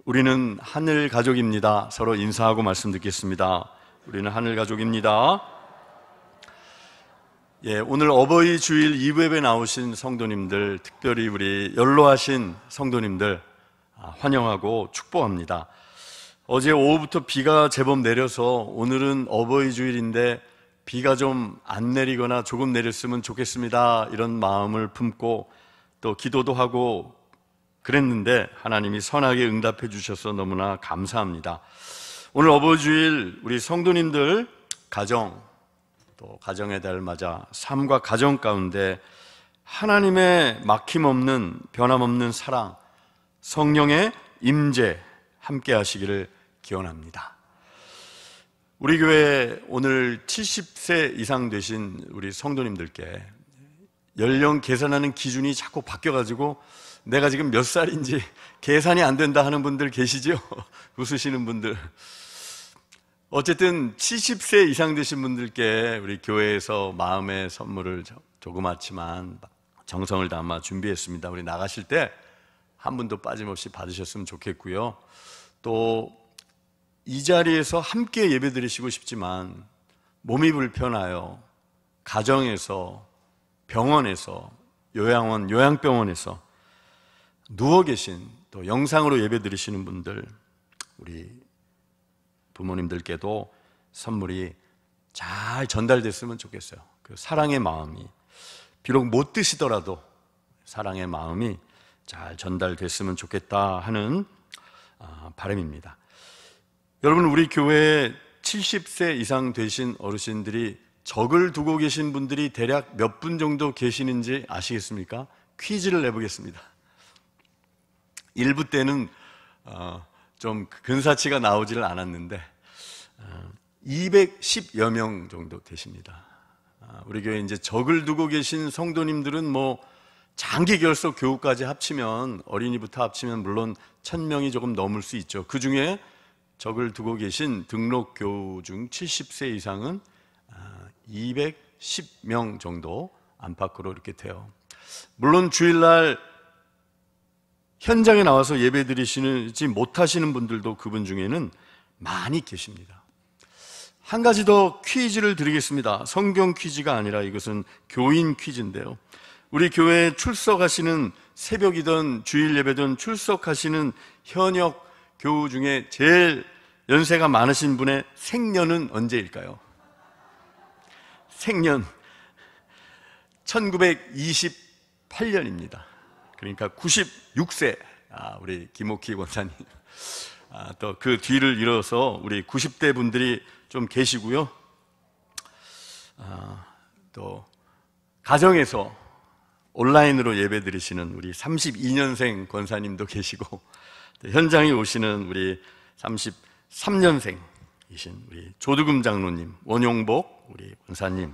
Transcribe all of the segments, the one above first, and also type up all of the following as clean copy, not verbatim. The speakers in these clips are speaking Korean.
우리는 하늘 가족입니다. 서로 인사하고 말씀 듣겠습니다. 우리는 하늘 가족입니다. 오늘 어버이 주일 2부에 나오신 성도님들, 특별히 우리 연로하신 성도님들 환영하고 축복합니다. 어제 오후부터 비가 제법 내려서 오늘은 어버이 주일인데 비가 좀 안 내리거나 조금 내렸으면 좋겠습니다, 이런 마음을 품고 또 기도도 하고 그랬는데 하나님이 선하게 응답해 주셔서 너무나 감사합니다. 오늘 어버이 주일 우리 성도님들 가정, 또 가정의 달 맞아 삶과 가정 가운데 하나님의 막힘없는 변함없는 사랑, 성령의 임재 함께 하시기를 기원합니다. 우리 교회 오늘 70세 이상 되신 우리 성도님들께 연령 계산하는 기준이 자꾸 바뀌어가지고 내가 지금 몇 살인지 계산이 안 된다 하는 분들 계시죠? 웃으시는 분들. 어쨌든 70세 이상 되신 분들께 우리 교회에서 마음의 선물을 조그맣지만 정성을 담아 준비했습니다. 우리 나가실 때 한 분도 빠짐없이 받으셨으면 좋겠고요. 또 이 자리에서 함께 예배 드리시고 싶지만 몸이 불편하여 가정에서, 병원에서, 요양원, 요양병원에서 누워 계신, 또 영상으로 예배 드리시는 분들, 우리 부모님들께도 선물이 잘 전달됐으면 좋겠어요. 그 사랑의 마음이, 비록 못 드시더라도 사랑의 마음이 잘 전달됐으면 좋겠다 하는 바람입니다. 여러분, 우리 교회에 70세 이상 되신 어르신들이 적을 두고 계신 분들이 대략 몇 분 정도 계시는지 아시겠습니까? 퀴즈를 내보겠습니다. 1부 때는 좀 근사치가 나오지를 않았는데 210여 명 정도 되십니다. 우리 교회 이제 적을 두고 계신 성도님들은 뭐 장기 결석 교우까지 합치면, 어린이부터 합치면 물론 1000명이 조금 넘을 수 있죠. 그 중에 적을 두고 계신 등록 교우 중 70세 이상은 210명 정도 안팎으로 이렇게 돼요. 물론 주일날 현장에 나와서 예배 드리시지 못하시는 분들도 그분 중에는 많이 계십니다. 한 가지 더 퀴즈를 드리겠습니다. 성경 퀴즈가 아니라 이것은 교인 퀴즈인데요. 우리 교회에 출석하시는, 새벽이든 주일 예배든 출석하시는 현역 교우 중에 제일 연세가 많으신 분의 생년은 언제일까요? 생년 1928년입니다. 그러니까 96세, 우리 김옥희 권사님. 또 그 뒤를 이어서 우리 90대 분들이 좀 계시고요. 또 가정에서 온라인으로 예배 드리시는 우리 32년생 권사님도 계시고, 현장에 오시는 우리 33년생이신 우리 조두금 장로님, 원용복 우리 권사님,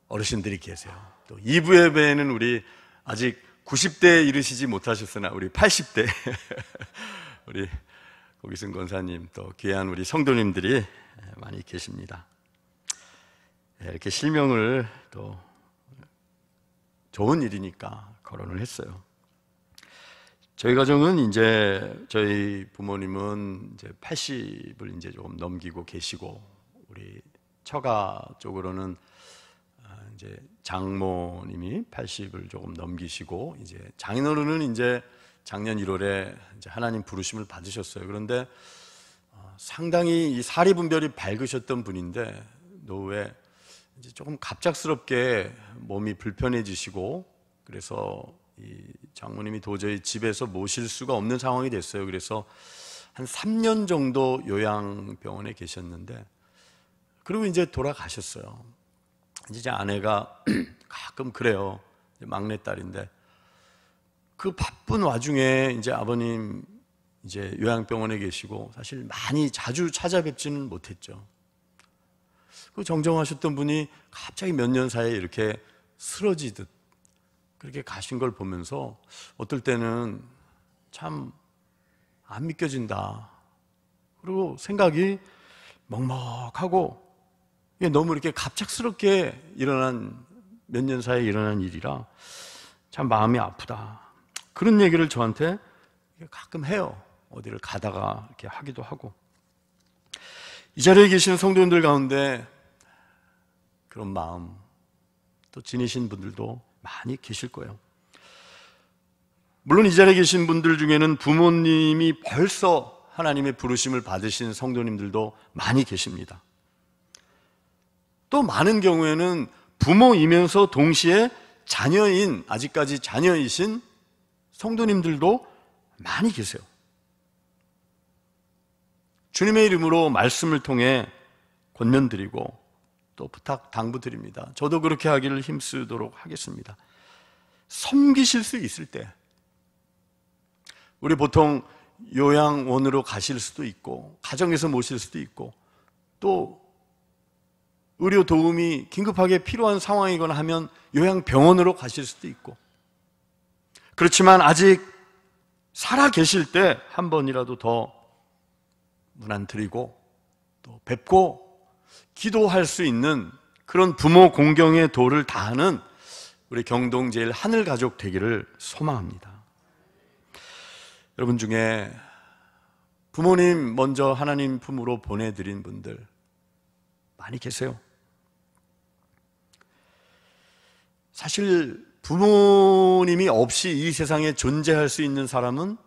어르신들이 계세요. 또 2부 예배에는 우리 아직 90대에 이르시지 못하셨으나 우리 80대 우리 고기승 권사님, 또 귀한 우리 성도님들이 많이 계십니다. 이렇게 실명을 또 좋은 일이니까 거론을 했어요. 저희 가정은 이제 저희 부모님은 이제 80을 이제 조금 넘기고 계시고, 우리 처가 쪽으로는 이제 장모님이 80을 조금 넘기시고, 이제 장인어른은 이제 작년 1월에 이제 하나님 부르심을 받으셨어요. 그런데 상당히 이 사리분별이 밝으셨던 분인데 노후에 이제 조금 갑작스럽게 몸이 불편해지시고, 그래서 이 장모님이 도저히 집에서 모실 수가 없는 상황이 됐어요. 그래서 한 3년 정도 요양병원에 계셨는데, 그리고 이제 돌아가셨어요. 이제 아내가 가끔 그래요. 막내딸인데 그 바쁜 와중에 이제 아버님 이제 요양병원에 계시고 사실 많이 자주 찾아뵙지는 못했죠. 그 정정하셨던 분이 갑자기 몇 년 사이에 이렇게 쓰러지듯 그렇게 가신 걸 보면서 어떨 때는 참 안 믿겨진다. 그리고 생각이 먹먹하고, 이게 너무 이렇게 갑작스럽게 일어난, 몇 년 사이에 일어난 일이라 참 마음이 아프다. 그런 얘기를 저한테 가끔 해요. 어디를 가다가 이렇게 하기도 하고. 이 자리에 계시는 성도님들 가운데 그런 마음 또 지니신 분들도 많이 계실 거예요. 물론 이 자리에 계신 분들 중에는 부모님이 벌써 하나님의 부르심을 받으신 성도님들도 많이 계십니다. 또 많은 경우에는 부모이면서 동시에 자녀인, 아직까지 자녀이신 성도님들도 많이 계세요. 주님의 이름으로 말씀을 통해 권면드리고 또 부탁, 당부드립니다. 저도 그렇게 하기를 힘쓰도록 하겠습니다. 섬기실 수 있을 때, 우리 보통 요양원으로 가실 수도 있고 가정에서 모실 수도 있고 또 의료 도움이 긴급하게 필요한 상황이거나 하면 요양병원으로 가실 수도 있고, 그렇지만 아직 살아 계실 때 한 번이라도 더 문안 드리고 또 뵙고 기도할 수 있는 그런 부모 공경의 도를 다하는 우리 경동제일 하늘 가족 되기를 소망합니다. 여러분 중에 부모님 먼저 하나님 품으로 보내드린 분들 많이 계세요. 사실 부모님이 없이 이 세상에 존재할 수 있는 사람은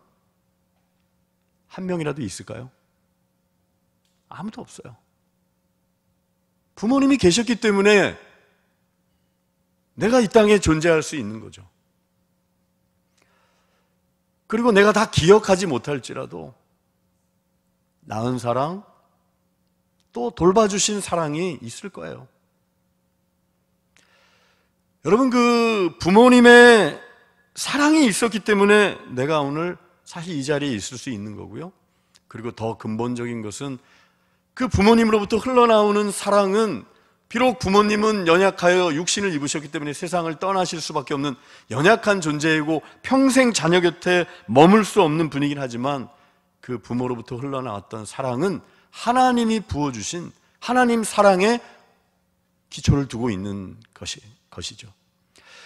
한 명이라도 있을까요? 아무도 없어요. 부모님이 계셨기 때문에 내가 이 땅에 존재할 수 있는 거죠. 그리고 내가 다 기억하지 못할지라도 낳은 사랑, 또 돌봐주신 사랑이 있을 거예요. 여러분, 그 부모님의 사랑이 있었기 때문에 내가 오늘 사실 이 자리에 있을 수 있는 거고요. 그리고 더 근본적인 것은 그 부모님으로부터 흘러나오는 사랑은, 비록 부모님은 연약하여 육신을 입으셨기 때문에 세상을 떠나실 수밖에 없는 연약한 존재이고 평생 자녀 곁에 머물 수 없는 분이긴 하지만, 그 부모로부터 흘러나왔던 사랑은 하나님이 부어주신 하나님 사랑에 기초를 두고 있는 것이죠.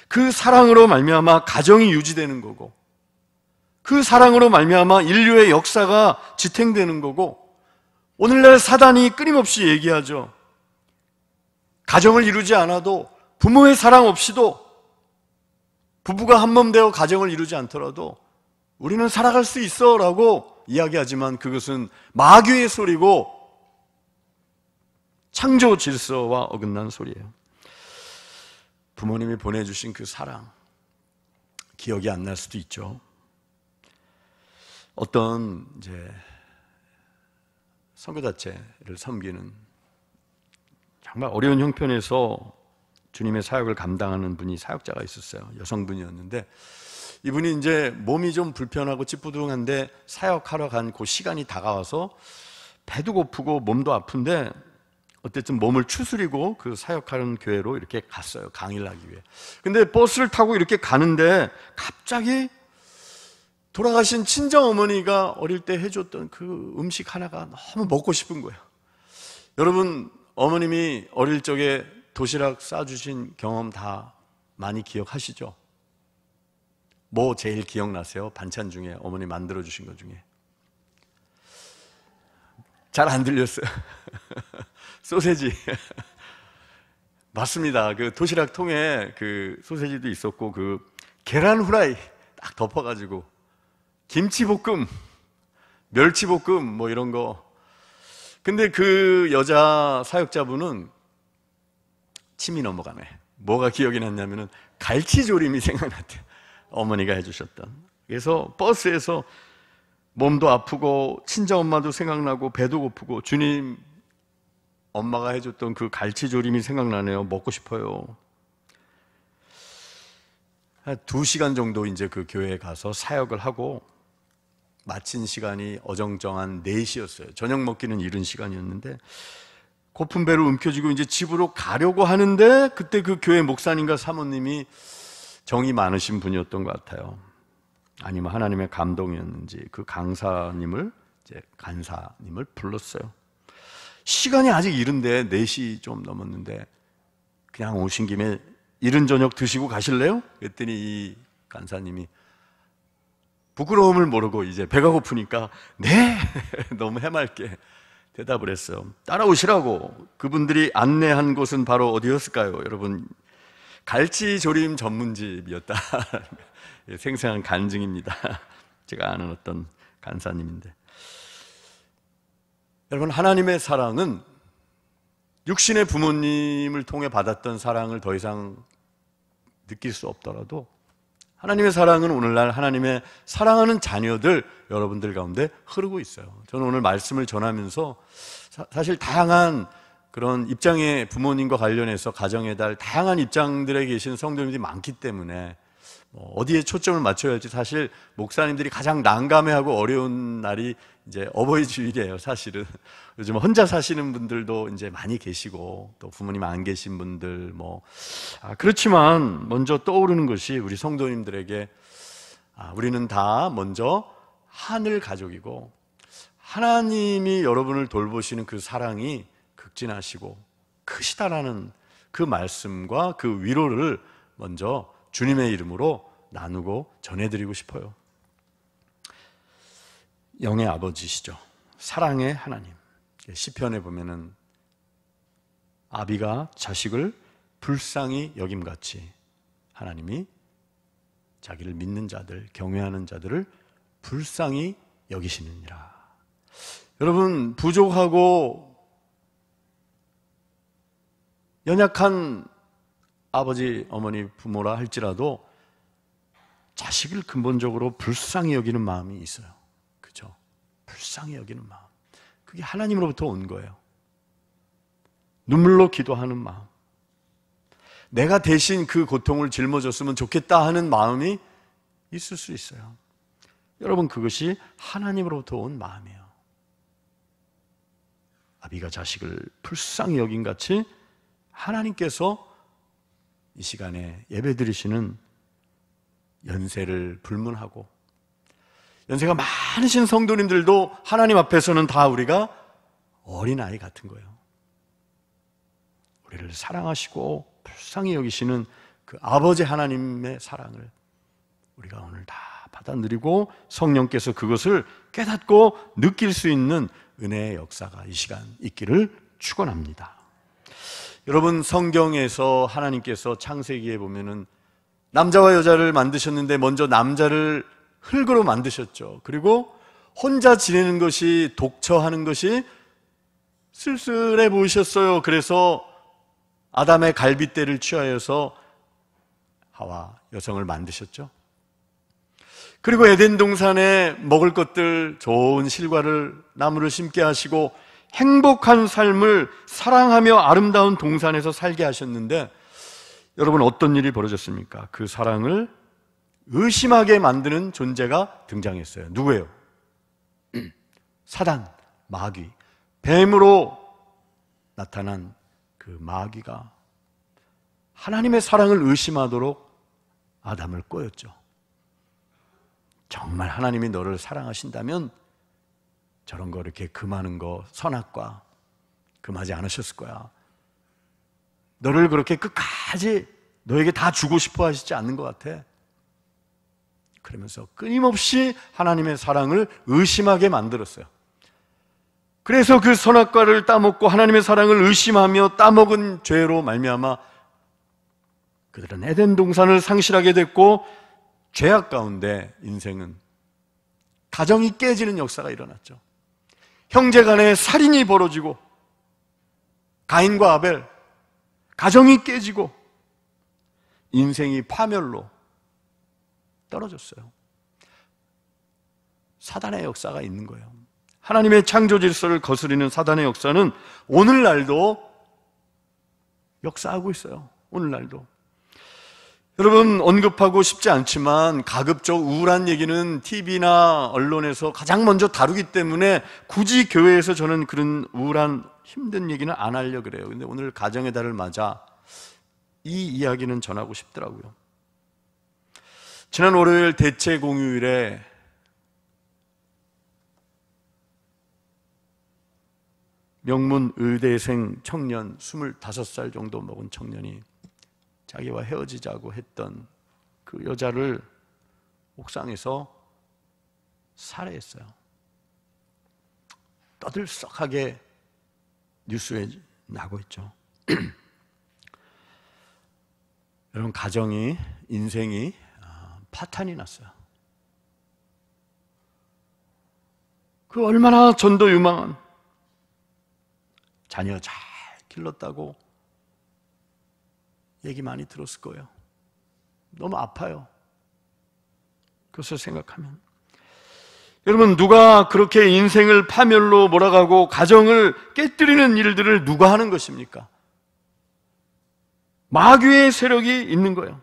그 사랑으로 말미암아 가정이 유지되는 거고, 그 사랑으로 말미암아 인류의 역사가 지탱되는 거고, 오늘날 사단이 끊임없이 얘기하죠. 가정을 이루지 않아도, 부모의 사랑 없이도, 부부가 한몸 되어 가정을 이루지 않더라도 우리는 살아갈 수 있어 라고 이야기하지만 그것은 마귀의 소리고 창조 질서와 어긋난 소리예요. 부모님이 보내주신 그 사랑, 기억이 안 날 수도 있죠. 어떤 선교단체를 섬기는 정말 어려운 형편에서 주님의 사역을 감당하는 분이, 사역자가 있었어요. 여성분이었는데 이분이 몸이 좀 불편하고 찌뿌둥한데 사역하러 간 그 시간이 다가와서 배도 고프고 몸도 아픈데 어쨌든 몸을 추스리고 그 사역하는 교회로 이렇게 갔어요. 강의를 하기 위해. 근데 버스를 타고 이렇게 가는데 갑자기 돌아가신 친정어머니가 어릴 때 해줬던 그 음식 하나가 너무 먹고 싶은 거예요. 여러분, 어머님이 어릴 적에 도시락 싸주신 경험 다 많이 기억하시죠? 뭐 제일 기억나세요? 반찬 중에, 어머니 만들어주신 것 중에. 잘 안 들렸어요. 소세지. 맞습니다. 그 도시락 통에 그 소세지도 있었고, 그 계란 후라이 딱 덮어가지고, 김치볶음, 멸치볶음, 뭐 이런 거. 근데 그 여자 사역자분은 침이 넘어가네. 뭐가 기억이 났냐면은 갈치조림이 생각났대요. 어머니가 해주셨던. 그래서 버스에서 몸도 아프고 친정엄마도 생각나고 배도 고프고 주님 엄마가 해줬던 그 갈치조림이 생각나네요. 먹고 싶어요. 한 2시간 정도 그 교회에 가서 사역을 하고 마친 시간이 어정쩡한 4시였어요. 저녁 먹기는 이른 시간이었는데 고픈 배를 움켜쥐고 집으로 가려고 하는데 그때 그 교회 목사님과 사모님이 정이 많으신 분이었던 것 같아요. 아니면 하나님의 감동이었는지 그 간사님을 불렀어요. 시간이 아직 이른데 4시 좀 넘었는데 그냥 오신 김에 이른 저녁 드시고 가실래요? 그랬더니 이 간사님이 부끄러움을 모르고 이제 배가 고프니까 네 너무 해맑게 대답을 했어요. 따라오시라고. 그분들이 안내한 곳은 바로 어디였을까요? 여러분, 갈치조림 전문집이었다. 생생한 간증입니다. 제가 아는 어떤 간사님인데, 여러분, 하나님의 사랑은 육신의 부모님을 통해 받았던 사랑을 더 이상 느낄 수 없더라도 하나님의 사랑은 오늘날 하나님의 사랑하는 자녀들 여러분들 가운데 흐르고 있어요. 저는 오늘 말씀을 전하면서 사실 다양한 그런 입장의 부모님과 관련해서 가정의 달 다양한 입장들에 계신 성도님들이 많기 때문에 어디에 초점을 맞춰야 할지 사실 목사님들이 가장 난감해하고 어려운 날이 이제 어버이 주일이에요. 사실은 요즘 혼자 사시는 분들도 이제 많이 계시고 또 부모님 안 계신 분들 그렇지만 먼저 떠오르는 것이 우리 성도님들에게 우리는 다 먼저 하늘 가족이고 하나님이 여러분을 돌보시는 그 사랑이 극진하시고 크시다라는 그 말씀과 그 위로를 먼저 주님의 이름으로 나누고 전해드리고 싶어요. 영의 아버지시죠. 사랑의 하나님. 시편에 보면은 아비가 자식을 불쌍히 여김같이 하나님이 자기를 믿는 자들, 경외하는 자들을 불쌍히 여기시느니라. 여러분, 부족하고 연약한 아버지, 어머니, 부모라 할지라도 자식을 근본적으로 불쌍히 여기는 마음이 있어요. 그죠? 불쌍히 여기는 마음. 그게 하나님으로부터 온 거예요. 눈물로 기도하는 마음. 내가 대신 그 고통을 짊어졌으면 좋겠다 하는 마음이 있을 수 있어요. 여러분, 그것이 하나님으로부터 온 마음이에요. 아비가 자식을 불쌍히 여긴 같이 하나님께서 이 시간에 예배드리시는 연세를 불문하고 연세가 많으신 성도님들도 하나님 앞에서는 다 우리가 어린아이 같은 거예요. 우리를 사랑하시고 불쌍히 여기시는 그 아버지 하나님의 사랑을 우리가 오늘 다 받아 누리고 성령께서 그것을 깨닫고 느낄 수 있는 은혜의 역사가 이 시간 있기를 축원합니다. 여러분, 성경에서 하나님께서 창세기에 보면은 남자와 여자를 만드셨는데 먼저 남자를 흙으로 만드셨죠. 그리고 혼자 지내는 것이, 독처하는 것이 쓸쓸해 보이셨어요. 그래서 아담의 갈빗대를 취하여서 하와 여성을 만드셨죠. 그리고 에덴 동산에 먹을 것들, 좋은 실과를, 나무를 심게 하시고 행복한 삶을 사랑하며 아름다운 동산에서 살게 하셨는데, 여러분, 어떤 일이 벌어졌습니까? 그 사랑을 의심하게 만드는 존재가 등장했어요. 누구예요? 사단, 마귀, 뱀으로 나타난 그 마귀가 하나님의 사랑을 의심하도록 아담을 꼬였죠. 정말 하나님이 너를 사랑하신다면 저런 거 이렇게 금하는 거, 선악과 금하지 않으셨을 거야. 너를 그렇게 끝까지 너에게 다 주고 싶어 하시지 않는 것 같아. 그러면서 끊임없이 하나님의 사랑을 의심하게 만들었어요. 그래서 그 선악과를 따먹고 하나님의 사랑을 의심하며 따먹은 죄로 말미암아 그들은 에덴 동산을 상실하게 됐고, 죄악 가운데 인생은 가정이 깨지는 역사가 일어났죠. 형제 간에 살인이 벌어지고, 가인과 아벨, 가정이 깨지고 인생이 파멸로 떨어졌어요. 사단의 역사가 있는 거예요. 하나님의 창조 질서를 거스리는 사단의 역사는 오늘날도 역사하고 있어요. 오늘날도. 여러분, 언급하고 싶지 않지만 가급적 우울한 얘기는 TV나 언론에서 가장 먼저 다루기 때문에 굳이 교회에서 저는 그런 우울한 힘든 얘기는 안 하려고 그래요. 근데 오늘 가정의 달을 맞아 이 이야기는 전하고 싶더라고요. 지난 월요일 대체 공휴일에 명문 의대생 청년, 25살 정도 먹은 청년이 자기와 헤어지자고 했던 그 여자를 옥상에서 살해했어요. 떠들썩하게 뉴스에 나고 있죠. 여러분, 가정이, 인생이 파탄이 났어요. 그 얼마나 전도 유망한 자녀 잘 길렀다고 얘기 많이 들었을 거예요. 너무 아파요. 그것을 생각하면. 여러분, 누가 그렇게 인생을 파멸로 몰아가고 가정을 깨뜨리는 일들을 누가 하는 것입니까? 마귀의 세력이 있는 거예요.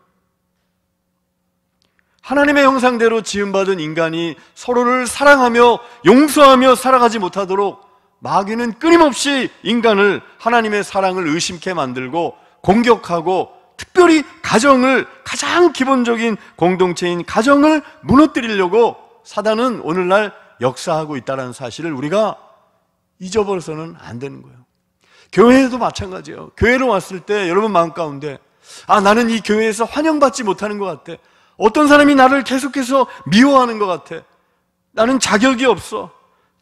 하나님의 형상대로 지음받은 인간이 서로를 사랑하며 용서하며 살아가지 못하도록 마귀는 끊임없이 인간을, 하나님의 사랑을 의심케 만들고 공격하고, 특별히 가정을, 가장 기본적인 공동체인 가정을 무너뜨리려고 사단은 오늘날 역사하고 있다는 사실을 우리가 잊어버려서는 안 되는 거예요. 교회에도 마찬가지예요. 교회로 왔을 때 여러분 마음 가운데, 나는 이 교회에서 환영받지 못하는 것 같아. 어떤 사람이 나를 계속해서 미워하는 것 같아. 나는 자격이 없어.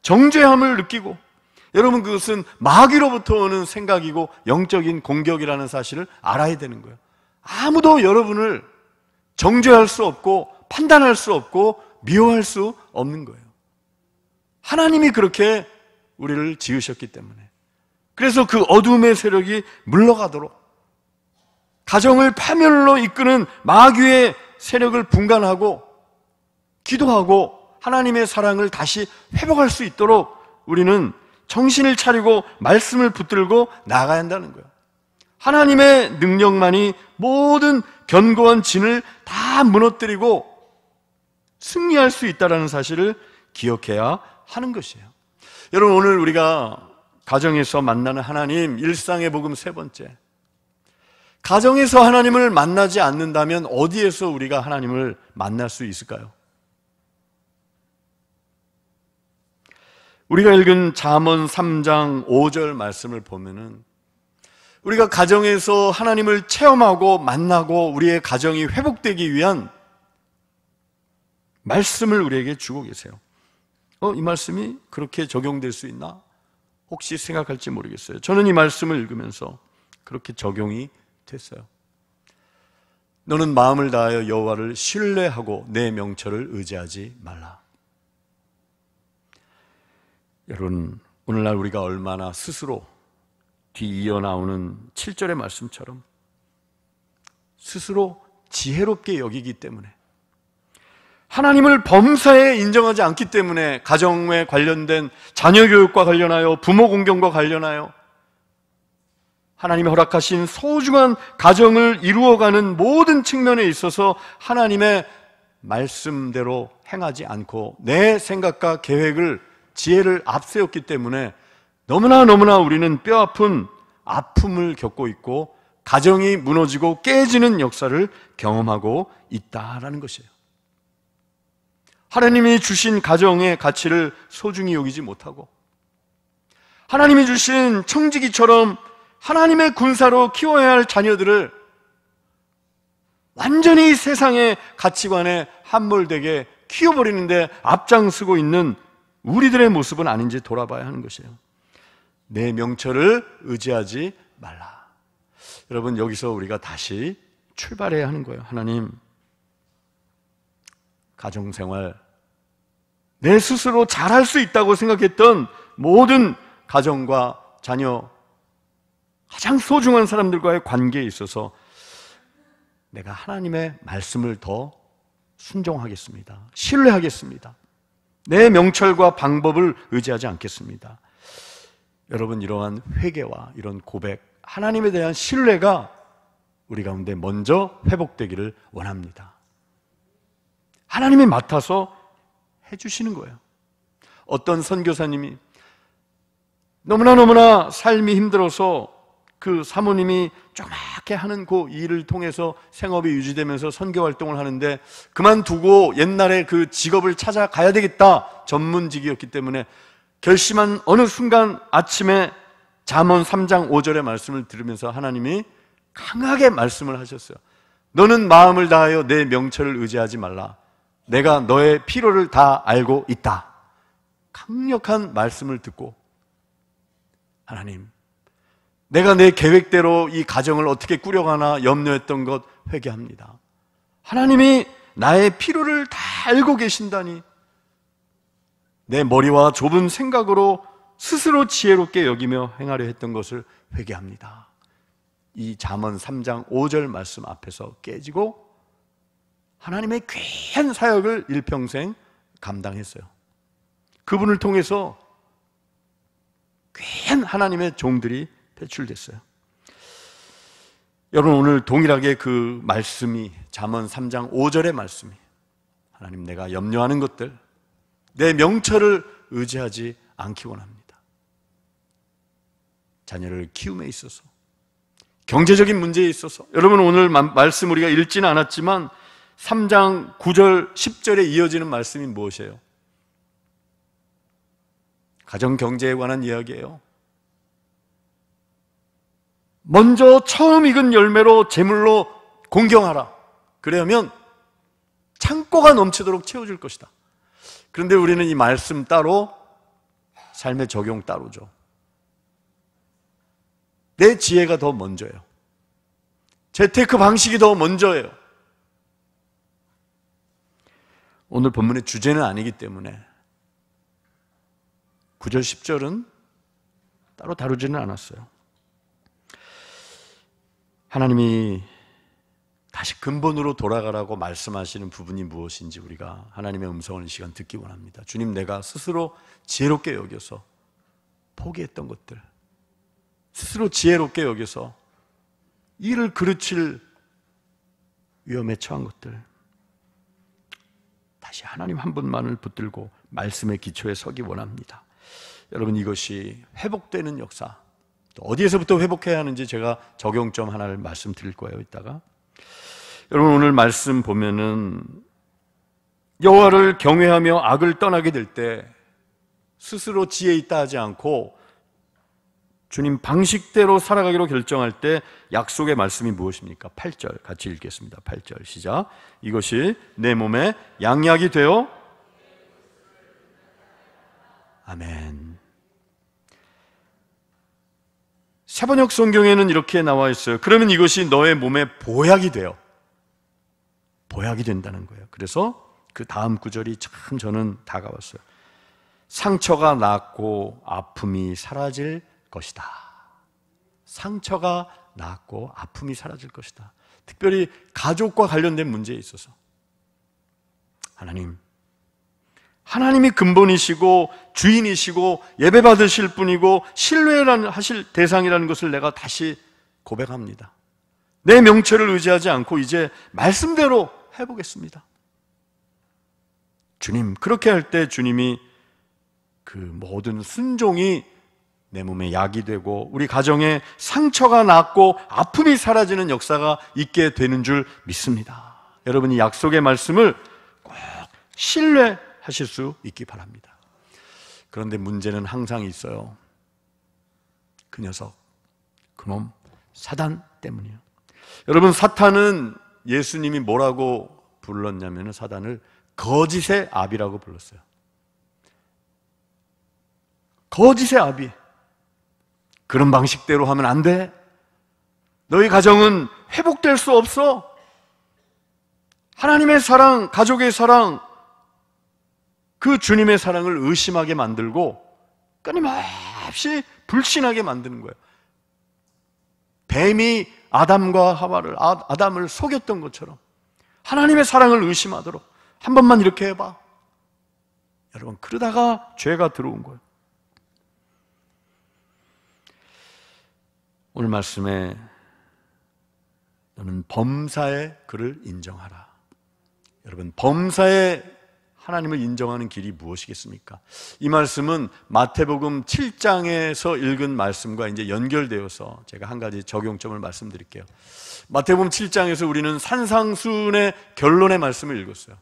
정죄함을 느끼고. 여러분, 그것은 마귀로부터 오는 생각이고 영적인 공격이라는 사실을 알아야 되는 거예요. 아무도 여러분을 정죄할 수 없고 판단할 수 없고 미워할 수 없는 거예요. 하나님이 그렇게 우리를 지으셨기 때문에. 그래서 그 어둠의 세력이 물러가도록, 가정을 파멸로 이끄는 마귀의 세력을 분간하고 기도하고 하나님의 사랑을 다시 회복할 수 있도록 우리는 정신을 차리고 말씀을 붙들고 나가야 한다는 거예요. 하나님의 능력만이 모든 견고한 진을 다 무너뜨리고 승리할 수 있다는 사실을 기억해야 하는 것이에요. 여러분, 오늘 우리가 가정에서 만나는 하나님, 일상의 복음 세 번째. 가정에서 하나님을 만나지 않는다면 어디에서 우리가 하나님을 만날 수 있을까요? 우리가 읽은 잠언 3장 5절 말씀을 보면은 우리가 가정에서 하나님을 체험하고 만나고 우리의 가정이 회복되기 위한 말씀을 우리에게 주고 계세요. 이 말씀이 그렇게 적용될 수 있나? 혹시 생각할지 모르겠어요. 저는 이 말씀을 읽으면서 그렇게 적용이 됐어요. 너는 마음을 다하여 여호와를 신뢰하고 내 명철을 의지하지 말라. 여러분, 오늘날 우리가 얼마나 스스로 뒤이어 나오는 7절의 말씀처럼 스스로 지혜롭게 여기기 때문에, 하나님을 범사에 인정하지 않기 때문에 가정에 관련된 자녀 교육과 관련하여 부모 공경과 관련하여 하나님이 허락하신 소중한 가정을 이루어가는 모든 측면에 있어서 하나님의 말씀대로 행하지 않고 내 생각과 계획을, 지혜를 앞세웠기 때문에 너무나 우리는 뼈아픈 아픔을 겪고 있고 가정이 무너지고 깨지는 역사를 경험하고 있다라는 것이에요. 하나님이 주신 가정의 가치를 소중히 여기지 못하고, 하나님이 주신 청지기처럼 하나님의 군사로 키워야 할 자녀들을 완전히 세상의 가치관에 함몰되게 키워버리는데 앞장서고 있는 우리들의 모습은 아닌지 돌아봐야 하는 것이에요. 내 명철을 의지하지 말라. 여러분, 여기서 우리가 다시 출발해야 하는 거예요. 하나님, 가정생활, 내 스스로 잘할 수 있다고 생각했던 모든 가정과 자녀, 가장 소중한 사람들과의 관계에 있어서 내가 하나님의 말씀을 더 순종하겠습니다. 신뢰하겠습니다. 내 명철과 방법을 의지하지 않겠습니다. 여러분, 이러한 회개와 이런 고백, 하나님에 대한 신뢰가 우리 가운데 먼저 회복되기를 원합니다. 하나님이 맡아서 해주시는 거예요. 어떤 선교사님이 너무나 삶이 힘들어서 그 사모님이 조그맣게 하는 그 일을 통해서 생업이 유지되면서 선교 활동을 하는데 그만두고 옛날에 그 직업을 찾아가야 되겠다, 전문직이었기 때문에 결심한 어느 순간 아침에 잠언 3장 5절의 말씀을 들으면서 하나님이 강하게 말씀을 하셨어요. 너는 마음을 다하여 내 명철을 의지하지 말라. 내가 너의 필요를 다 알고 있다. 강력한 말씀을 듣고 하나님, 내가 내 계획대로 이 가정을 어떻게 꾸려가나 염려했던 것 회개합니다. 하나님이 나의 필요를 다 알고 계신다니 내 머리와 좁은 생각으로 스스로 지혜롭게 여기며 행하려 했던 것을 회개합니다. 이 잠언 3장 5절 말씀 앞에서 깨지고 하나님의 귀한 사역을 일평생 감당했어요. 그분을 통해서 귀한 하나님의 종들이 배출됐어요. 여러분, 오늘 동일하게 그 말씀이 잠언 3장 5절의 말씀이 하나님, 내가 염려하는 것들, 내 명철을 의지하지 않기 원합니다. 자녀를 키움에 있어서, 경제적인 문제에 있어서, 여러분 오늘 말씀 우리가 읽지는 않았지만 3장 9절 10절에 이어지는 말씀이 무엇이에요? 가정 경제에 관한 이야기예요. 먼저 처음 익은 열매로 제물로 공경하라. 그러면 창고가 넘치도록 채워줄 것이다. 그런데 우리는 이 말씀 따로, 삶의 적용 따로죠. 내 지혜가 더 먼저예요. 재테크 방식이 더 먼저예요. 오늘 본문의 주제는 아니기 때문에 9절 10절은 따로 다루지는 않았어요. 하나님이 다시 근본으로 돌아가라고 말씀하시는 부분이 무엇인지 우리가 하나님의 음성을 이 시간 듣기 원합니다. 주님, 내가 스스로 지혜롭게 여겨서 포기했던 것들, 스스로 지혜롭게 여겨서 이를 그르칠 위험에 처한 것들, 다시 하나님 한 분만을 붙들고 말씀의 기초에 서기 원합니다. 여러분, 이것이 회복되는 역사, 또 어디에서부터 회복해야 하는지 제가 적용점 하나를 말씀드릴 거예요, 이따가. 여러분, 오늘 말씀 보면은 여호와를 경외하며 악을 떠나게 될 때 스스로 지혜 있다 하지 않고 주님 방식대로 살아가기로 결정할 때 약속의 말씀이 무엇입니까? 8절 같이 읽겠습니다. 8절 시작. 이것이 내 몸에 양약이 되어, 아멘. 세번역 성경에는 이렇게 나와 있어요. 그러면 이것이 너의 몸에 보약이 되어, 보약이 된다는 거예요. 그래서 그 다음 구절이 참 저는 다가왔어요. 상처가 낫고 아픔이 사라질 것이다. 상처가 낫고 아픔이 사라질 것이다. 특별히 가족과 관련된 문제에 있어서 하나님이 근본이시고 주인이시고 예배받으실 분이고 신뢰하실 대상이라는 것을 내가 다시 고백합니다. 내 명철을 의지하지 않고 이제 말씀대로 해보겠습니다. 주님, 그렇게 할 때 주님이 그 모든 순종이 내 몸에 약이 되고 우리 가정에 상처가 낫고 아픔이 사라지는 역사가 있게 되는 줄 믿습니다. 여러분이 약속의 말씀을 꼭 신뢰하실 수 있기 바랍니다. 그런데 문제는 항상 있어요. 그 녀석, 그놈 사단 때문이에요. 여러분, 사탄은 예수님이 뭐라고 불렀냐면 사단을 거짓의 아비라고 불렀어요. 거짓의 아비. 그런 방식대로 하면 안 돼. 너희 가정은 회복될 수 없어. 하나님의 사랑, 가족의 사랑, 그 주님의 사랑을 의심하게 만들고 끊임없이 불신하게 만드는 거예요. 뱀이 아담을 속였던 것처럼 하나님의 사랑을 의심하도록 한 번만 이렇게 해봐. 여러분, 그러다가 죄가 들어온 거예요. 오늘 말씀에 너는 범사의 그를 인정하라. 여러분, 범사의 하나님을 인정하는 길이 무엇이겠습니까? 이 말씀은 마태복음 7장에서 읽은 말씀과 이제 연결되어서 제가 한 가지 적용점을 말씀드릴게요. 마태복음 7장에서 우리는 산상수훈의 결론의 말씀을 읽었어요.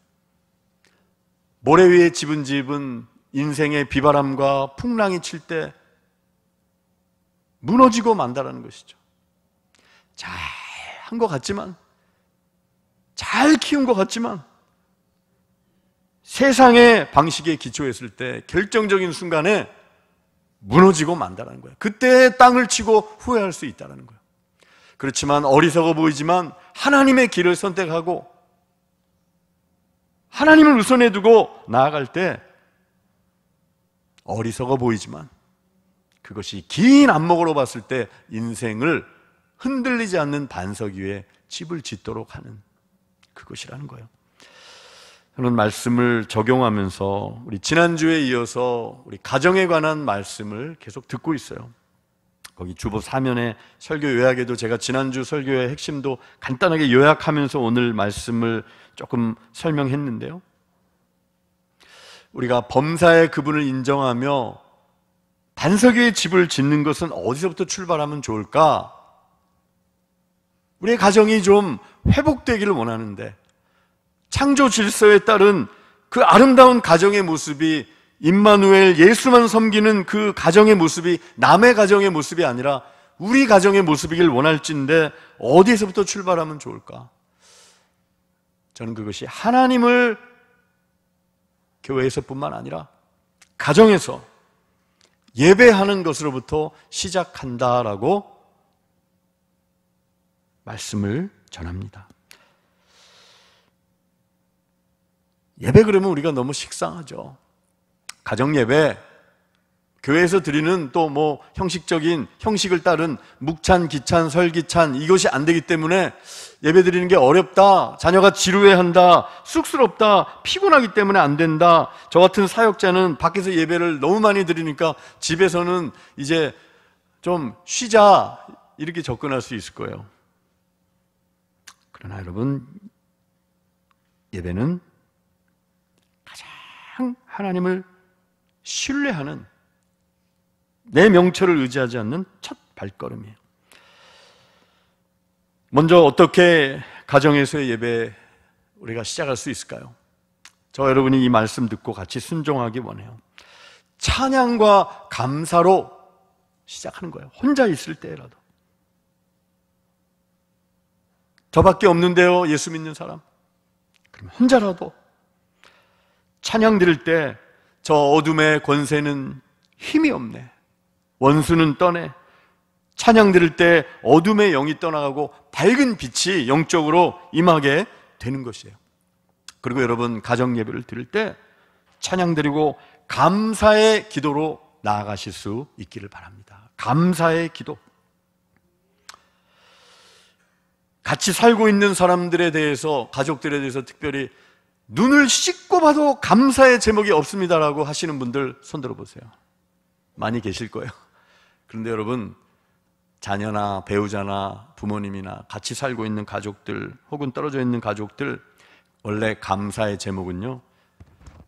모래 위에 집은 집은 인생의 비바람과 풍랑이 칠 때 무너지고 만다라는 것이죠. 잘 한 것 같지만, 잘 키운 것 같지만 세상의 방식에 기초했을 때 결정적인 순간에 무너지고 만다는 거예요. 그때 땅을 치고 후회할 수 있다는 거예요. 그렇지만 어리석어 보이지만 하나님의 길을 선택하고 하나님을 우선해 두고 나아갈 때 어리석어 보이지만 그것이 긴 안목으로 봤을 때 인생을 흔들리지 않는 반석 위에 집을 짓도록 하는 그것이라는 거예요. 저는 말씀을 적용하면서 우리 지난주에 이어서 우리 가정에 관한 말씀을 계속 듣고 있어요. 거기 주보 사면의 설교 요약에도 제가 지난주 설교의 핵심도 간단하게 요약하면서 오늘 말씀을 조금 설명했는데요. 우리가 범사의 그분을 인정하며 반석 위에 집을 짓는 것은 어디서부터 출발하면 좋을까? 우리의 가정이 좀 회복되기를 원하는데 창조 질서에 따른 그 아름다운 가정의 모습이 임마누엘 예수만 섬기는 그 가정의 모습이 남의 가정의 모습이 아니라 우리 가정의 모습이길 원할진데 어디에서부터 출발하면 좋을까? 저는 그것이 하나님을 교회에서뿐만 아니라 가정에서 예배하는 것으로부터 시작한다라고 말씀을 전합니다. 예배 그러면 우리가 너무 식상하죠. 가정 예배, 교회에서 드리는 또 뭐 형식적인 형식을 따른 묵찬, 기찬, 설기찬 이것이 안 되기 때문에 예배 드리는 게 어렵다, 자녀가 지루해한다, 쑥스럽다, 피곤하기 때문에 안 된다. 저 같은 사역자는 밖에서 예배를 너무 많이 드리니까 집에서는 이제 좀 쉬자 이렇게 접근할 수 있을 거예요. 그러나 여러분, 예배는 가장 하나님을 신뢰하는, 내 명철을 의지하지 않는 첫 발걸음이에요. 먼저 어떻게 가정에서의 예배 우리가 시작할 수 있을까요? 저 여러분이 이 말씀 듣고 같이 순종하기 원해요. 찬양과 감사로 시작하는 거예요. 혼자 있을 때라도. 저밖에 없는데요, 예수 믿는 사람. 그럼 혼자라도 찬양 드릴 때 저 어둠의 권세는 힘이 없네, 원수는 떠내, 찬양 드릴 때 어둠의 영이 떠나가고 밝은 빛이 영적으로 임하게 되는 것이에요. 그리고 여러분, 가정 예배를 드릴 때 찬양 드리고 감사의 기도로 나아가실 수 있기를 바랍니다. 감사의 기도. 같이 살고 있는 사람들에 대해서, 가족들에 대해서 특별히 눈을 씻고 봐도 감사의 제목이 없습니다라고 하시는 분들 손 들어보세요. 많이 계실 거예요. 그런데 여러분, 자녀나 배우자나 부모님이나 같이 살고 있는 가족들 혹은 떨어져 있는 가족들, 원래 감사의 제목은요,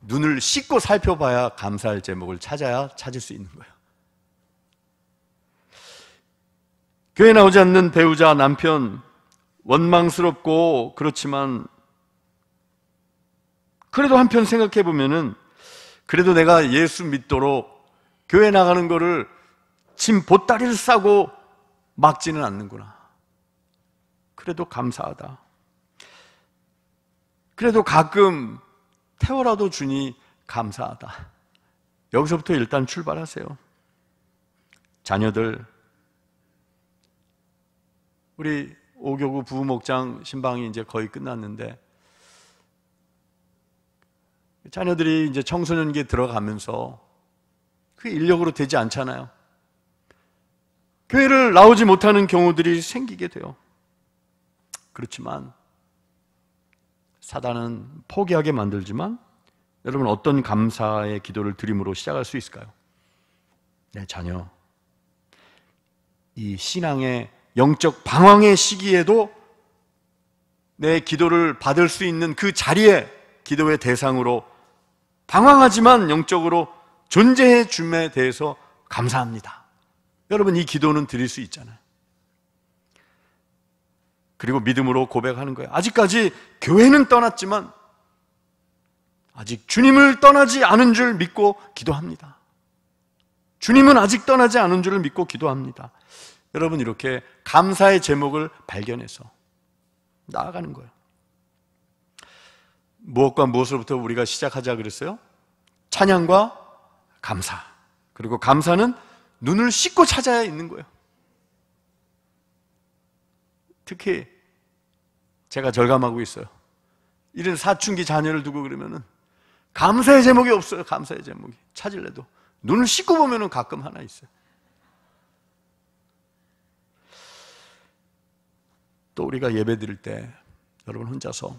눈을 씻고 살펴봐야 감사할 제목을 찾을 수 있는 거예요. 교회 나오지 않는 배우자, 남편, 원망스럽고 그렇지만 그래도 한편 생각해 보면은 그래도 내가 예수 믿도록 교회 나가는 거를 짐 보따리를 싸고 막지는 않는구나. 그래도 감사하다. 그래도 가끔 태워라도 주니 감사하다. 여기서부터 일단 출발하세요. 자녀들, 우리 오교구 부목장 신방이 이제 거의 끝났는데 자녀들이 이제 청소년기에 들어가면서 그게 인력으로 되지 않잖아요. 교회를 나오지 못하는 경우들이 생기게 돼요. 그렇지만 사단은 포기하게 만들지만 여러분, 어떤 감사의 기도를 드림으로 시작할 수 있을까요? 내 자녀, 이 신앙의 영적 방황의 시기에도 내 기도를 받을 수 있는 그 자리에 기도의 대상으로 방황하지만 영적으로 존재해 줌에 대해서 감사합니다. 여러분, 이 기도는 드릴 수 있잖아요. 그리고 믿음으로 고백하는 거예요. 아직까지 교회는 떠났지만 아직 주님을 떠나지 않은 줄 믿고 기도합니다. 주님은 아직 떠나지 않은 줄을 믿고 기도합니다. 여러분, 이렇게 감사의 제목을 발견해서 나아가는 거예요. 무엇과 무엇으로부터 우리가 시작하자 그랬어요? 찬양과 감사. 그리고 감사는 눈을 씻고 찾아야 있는 거예요. 특히 제가 절감하고 있어요. 이런 사춘기 자녀를 두고 그러면은 감사의 제목이 없어요. 감사의 제목이 찾을래도 눈을 씻고 보면은 가끔 하나 있어요. 또 우리가 예배 드릴 때 여러분 혼자서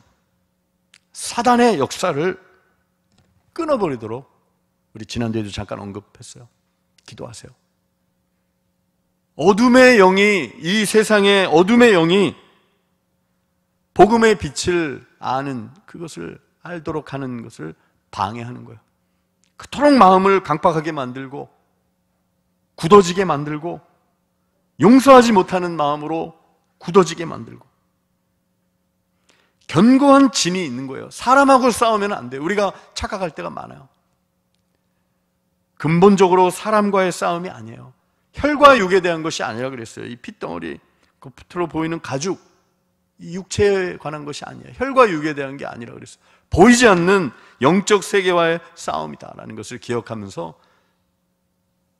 사단의 역사를 끊어버리도록, 우리 지난주에도 잠깐 언급했어요. 기도하세요. 어둠의 영이, 이 세상의 어둠의 영이 복음의 빛을 아는, 그것을 알도록 하는 것을 방해하는 거예요. 그토록 마음을 강팍하게 만들고 굳어지게 만들고 용서하지 못하는 마음으로 굳어지게 만들고, 견고한 진이 있는 거예요. 사람하고 싸우면 안 돼요. 우리가 착각할 때가 많아요. 근본적으로 사람과의 싸움이 아니에요. 혈과 육에 대한 것이 아니라 그랬어요. 이 핏덩어리, 겉으로 보이는 가죽, 이 육체에 관한 것이 아니에요. 혈과 육에 대한 게 아니라 그랬어요. 보이지 않는 영적 세계와의 싸움이다라는 것을 기억하면서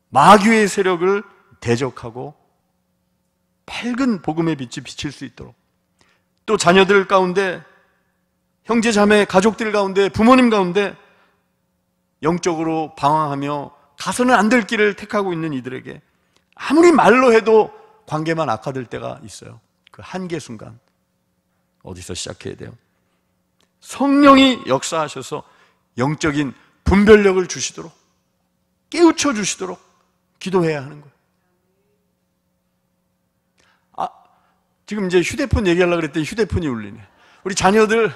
마귀의 세력을 대적하고 밝은 복음의 빛이 비칠 수 있도록, 또 자녀들 가운데, 형제 자매 가족들 가운데, 부모님 가운데 영적으로 방황하며 가서는 안 될 길을 택하고 있는 이들에게 아무리 말로 해도 관계만 악화될 때가 있어요. 그 한계 순간 어디서 시작해야 돼요? 성령이 역사하셔서 영적인 분별력을 주시도록, 깨우쳐 주시도록 기도해야 하는 거예요. 지금 이제 휴대폰 얘기하려고 그랬더니 휴대폰이 울리네. 우리 자녀들,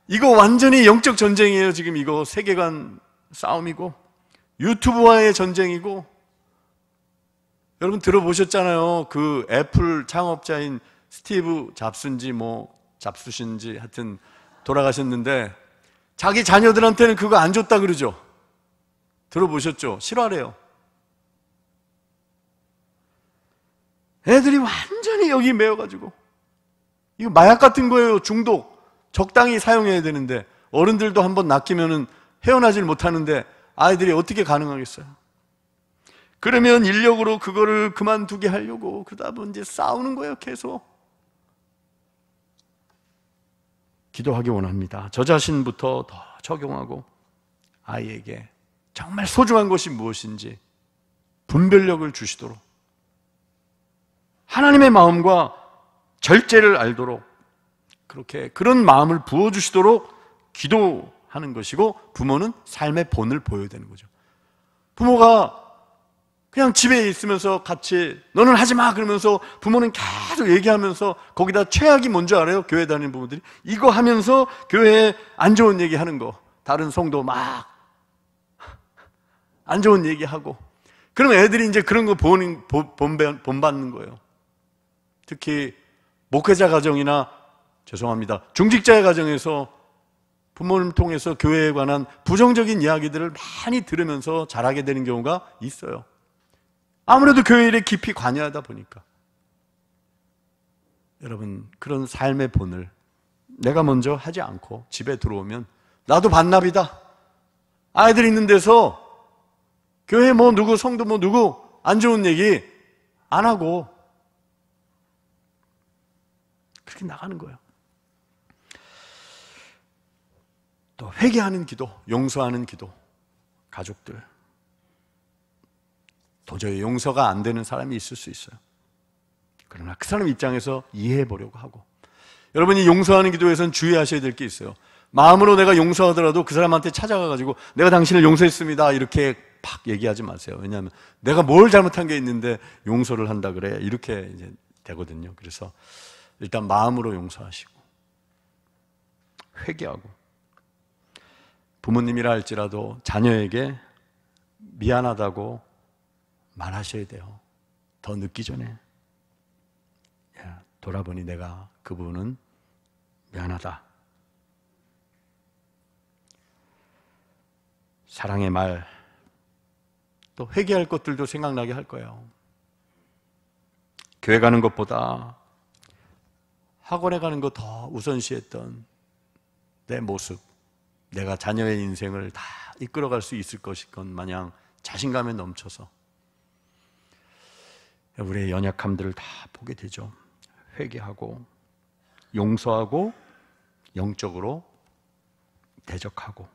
이거 완전히 영적 전쟁이에요. 지금 이거 세계관 싸움이고 유튜브와의 전쟁이고, 여러분 들어보셨잖아요. 그 애플 창업자인 스티브 잡스인지 잡수신지 하여튼 돌아가셨는데 자기 자녀들한테는 그거 안 줬다 그러죠. 들어보셨죠? 실화래요. 애들이 완전히 여기 매여가지고, 이거 마약 같은 거예요. 중독. 적당히 사용해야 되는데 어른들도 한번 낚이면은 헤어나질 못하는데 아이들이 어떻게 가능하겠어요? 그러면 인력으로 그거를 그만두게 하려고 그러다 보면 이제 싸우는 거예요. 계속. 기도하기 원합니다. 저 자신부터 더 적용하고 아이에게 정말 소중한 것이 무엇인지 분별력을 주시도록, 하나님의 마음과 절제를 알도록 그런 마음을 부어주시도록 기도하는 것이고, 부모는 삶의 본을 보여야 되는 거죠. 부모가 그냥 집에 있으면서 같이 너는 하지 마 그러면서 부모는 계속 얘기하면서, 거기다 최악이 뭔지 알아요? 교회 다니는 부모들이 이거 하면서 교회에 안 좋은 얘기 하는 거, 다른 성도 막 안 좋은 얘기하고, 그러면 애들이 이제 그런 거 본받는 거예요. 특히 목회자 가정이나, 죄송합니다, 중직자의 가정에서 부모님을 통해서 교회에 관한 부정적인 이야기들을 많이 들으면서 자라게 되는 경우가 있어요. 아무래도 교회 일에 깊이 관여하다 보니까. 여러분, 그런 삶의 본을 내가 먼저 하지 않고 집에 들어오면 나도 반납이다. 아이들 있는 데서 교회 누구, 성도 누구 안 좋은 얘기 안 하고 그렇게 나가는 거예요. 또 회개하는 기도, 용서하는 기도. 가족들, 도저히 용서가 안 되는 사람이 있을 수 있어요. 그러나 그 사람 입장에서 이해해 보려고 하고, 여러분이 용서하는 기도에서는 주의하셔야 될 게 있어요. 마음으로 내가 용서하더라도 그 사람한테 찾아가가지고 내가 당신을 용서했습니다 이렇게 팍 얘기하지 마세요. 왜냐하면 내가 뭘 잘못한 게 있는데 용서를 한다 그래, 이렇게 이제 되거든요. 그래서 일단 마음으로 용서하시고 회개하고, 부모님이라 할지라도 자녀에게 미안하다고 말하셔야 돼요. 더 늦기 전에. 야, 돌아보니 내가 그 부분은 미안하다. 사랑의 말, 또 회개할 것들도 생각나게 할 거예요. 교회 가는 것보다 학원에 가는 거 더 우선시했던, 내 모습, 내가 자녀의 인생을 다 이끌어갈 수 있을 것일 것 마냥 자신감에 넘쳐서 우리의 연약함들을 다 보게 되죠. 회개하고 용서하고 영적으로 대적하고.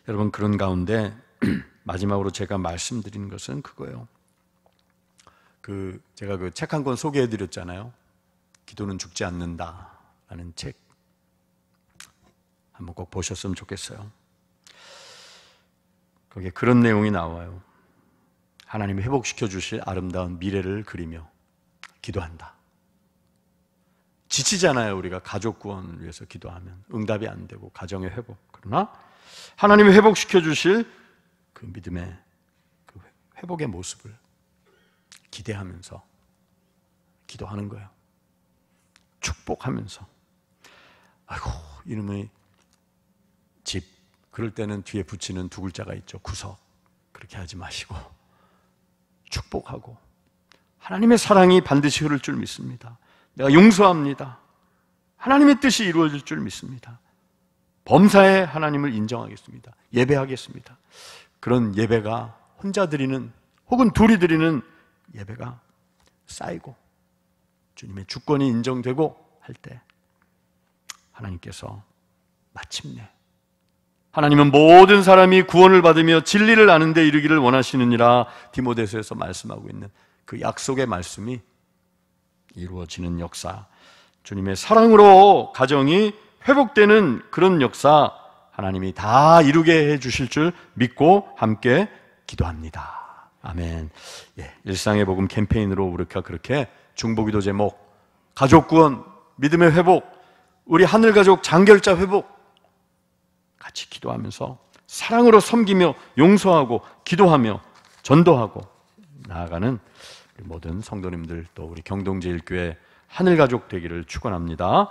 여러분, 그런 가운데 마지막으로 제가 말씀드린 것은 그거예요. 제가 그 책 한 권 소개해 드렸잖아요. 기도는 죽지 않는다 라는 책, 한번 꼭 보셨으면 좋겠어요. 거기에 그런 내용이 나와요. 하나님이 회복시켜 주실 아름다운 미래를 그리며 기도한다. 지치잖아요. 우리가 가족 구원을 위해서 기도하면 응답이 안 되고 가정의 회복. 그러나 하나님이 회복시켜 주실 그 믿음의 그 회복의 모습을 기대하면서 기도하는 거예요. 축복하면서. 아이고, 이놈의 집, 그럴 때는 뒤에 붙이는 두 글자가 있죠. 구석. 그렇게 하지 마시고 축복하고, 하나님의 사랑이 반드시 흐를 줄 믿습니다. 내가 용서합니다. 하나님의 뜻이 이루어질 줄 믿습니다. 범사에 하나님을 인정하겠습니다. 예배하겠습니다. 그런 예배가 혼자 드리는 혹은 둘이 드리는 예배가 쌓이고 주님의 주권이 인정되고 할 때 하나님께서 마침내 하나님은 모든 사람이 구원을 받으며 진리를 아는 데 이르기를 원하시느니라 디모데서에서 말씀하고 있는 그 약속의 말씀이 이루어지는 역사, 주님의 사랑으로 가정이 회복되는 그런 역사 하나님이 다 이루게 해 주실 줄 믿고 함께 기도합니다. 아멘. 일상의 복음 캠페인으로 우리가 그렇게 중보기도 제목, 가족 구원, 믿음의 회복, 우리 하늘가족 장결자 회복 같이 기도하면서 사랑으로 섬기며 용서하고 기도하며 전도하고 나아가는 우리 모든 성도님들, 또 우리 경동제일교회 하늘가족 되기를 축원합니다.